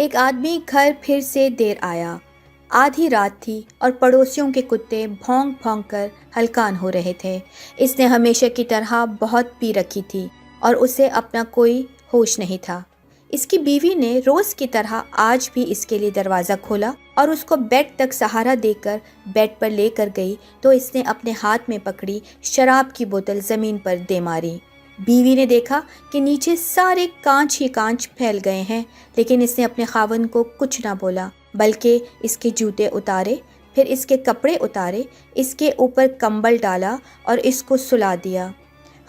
ایک آدمی گھر پھر سے دیر آیا۔ آدھی رات تھی اور پڑوسیوں کے کتے بھونک بھونک کر ہلکان ہو رہے تھے۔ اس نے ہمیشہ کی طرح بہت پی رکھی تھی اور اسے اپنا کوئی ہوش نہیں تھا۔ اس کی بیوی نے روز کی طرح آج بھی اس کے لیے دروازہ کھولا اور اس کو بیڈ تک سہارا دے کر بیڈ پر لے کر گئی تو اس نے اپنے ہاتھ میں پکڑی شراب کی بوتل زمین پر دے ماری۔ بیوی نے دیکھا کہ نیچے سارے کانچ ہی کانچ پھیل گئے ہیں، لیکن اس نے اپنے خاوند کو کچھ نہ بولا، بلکہ اس کے جوتے اتارے، پھر اس کے کپڑے اتارے، اس کے اوپر کمبل ڈالا اور اس کو سلا دیا۔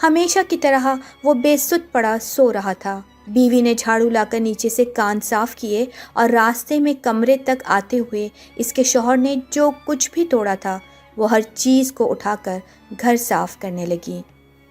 ہمیشہ کی طرح وہ بے سدھ پڑا سو رہا تھا۔ بیوی نے جھاڑو لا کر نیچے سے کان صاف کیے اور راستے میں کمرے تک آتے ہوئے اس کے شوہر نے جو کچھ بھی توڑا تھا وہ ہر چیز کو اٹھا کر گھر صاف کرنے لگی۔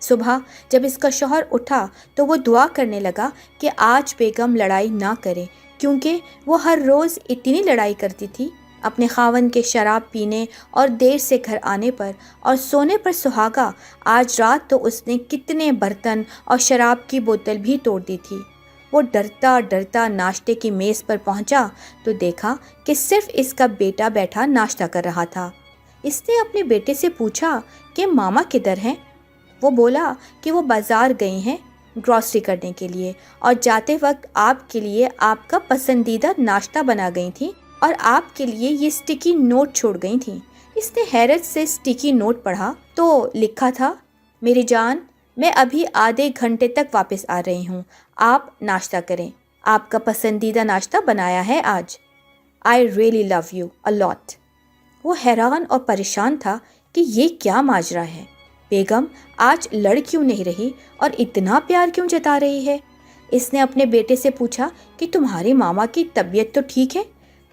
صبح جب اس کا شوہر اٹھا تو وہ دعا کرنے لگا کہ آج بیگم لڑائی نہ کرے، کیونکہ وہ ہر روز اتنی لڑائی کرتی تھی، اپنے خاوند کے شراب پینے اور دیر سے گھر آنے پر اور سونے پر سہاگا۔ آج رات تو اس نے کتنے برتن اور شراب کی بوتل بھی توڑ دی تھی۔ وہ ڈرتا ڈرتا ناشتے کی میز پر پہنچا تو دیکھا کہ صرف اس کا بیٹا بیٹھا ناشتہ کر رہا تھا۔ اس نے اپنے بیٹے سے پوچھا کہ ماما کدھر ہیں؟ وہ بولا کہ وہ بازار گئی ہیں گروسری کرنے کے لیے اور جاتے وقت آپ کے لیے آپ کا پسندیدہ ناشتہ بنا گئی تھیں اور آپ کے لیے یہ سٹیکی نوٹ چھوڑ گئی تھیں۔ اس نے حیرت سے سٹیکی نوٹ پڑھا تو لکھا تھا، میری جان، میں ابھی آدھے گھنٹے تک واپس آ رہی ہوں، آپ ناشتہ کریں، آپ کا پسندیدہ ناشتہ بنایا ہے آج۔ I really love you a lot۔ وہ حیران اور پریشان تھا کہ یہ کیا ماجرا ہے، بیگم آج لڑ کیوں نہیں رہی اور اتنا پیار کیوں جتا رہی ہے؟ اس نے اپنے بیٹے سے پوچھا کہ تمہاری ماما کی طبیعت تو ٹھیک ہے،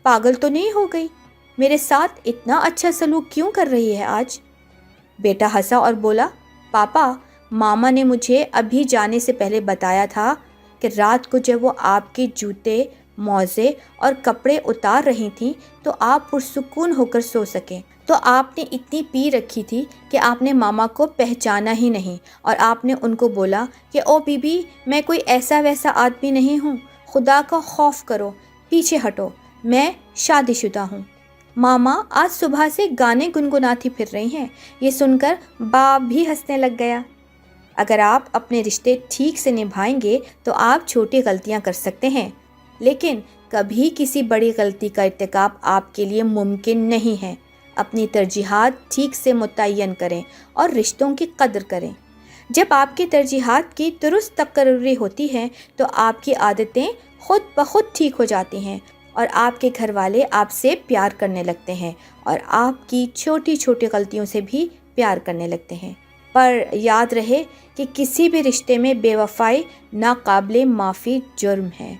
پاگل تو نہیں ہو گئی، میرے ساتھ اتنا اچھا سلوک کیوں کر رہی ہے آج؟ بیٹا ہنسا اور بولا، پاپا، ماما نے مجھے ابھی جانے سے پہلے بتایا تھا کہ رات کو جب وہ آپ کے جوتے، موزے اور کپڑے اتار رہی تھیں تو آپ پرسکون ہو کر سو سکیں، تو آپ نے اتنی پی رکھی تھی کہ آپ نے ماما کو پہچانا ہی نہیں اور آپ نے ان کو بولا کہ او بی بی، میں کوئی ایسا ویسا آدمی نہیں ہوں، خدا کا خوف کرو، پیچھے ہٹو، میں شادی شدہ ہوں۔ ماما آج صبح سے گانے گنگناتی پھر رہی ہیں۔ یہ سن کر باپ بھی ہنسنے لگ گیا۔ اگر آپ اپنے رشتے ٹھیک سے نبھائیں گے تو آپ چھوٹی غلطیاں کر سکتے ہیں، لیکن کبھی کسی بڑی غلطی کا ارتکاب آپ کے لیے ممکن نہیں ہے۔ اپنی ترجیحات ٹھیک سے متعین کریں اور رشتوں کی قدر کریں۔ جب آپ کی ترجیحات کی درست تقرری ہوتی ہے تو آپ کی عادتیں خود بخود ٹھیک ہو جاتی ہیں اور آپ کے گھر والے آپ سے پیار کرنے لگتے ہیں اور آپ کی چھوٹی چھوٹی غلطیوں سے بھی پیار کرنے لگتے ہیں۔ پر یاد رہے کہ کسی بھی رشتے میں بے وفائی ناقابل معافی جرم ہے۔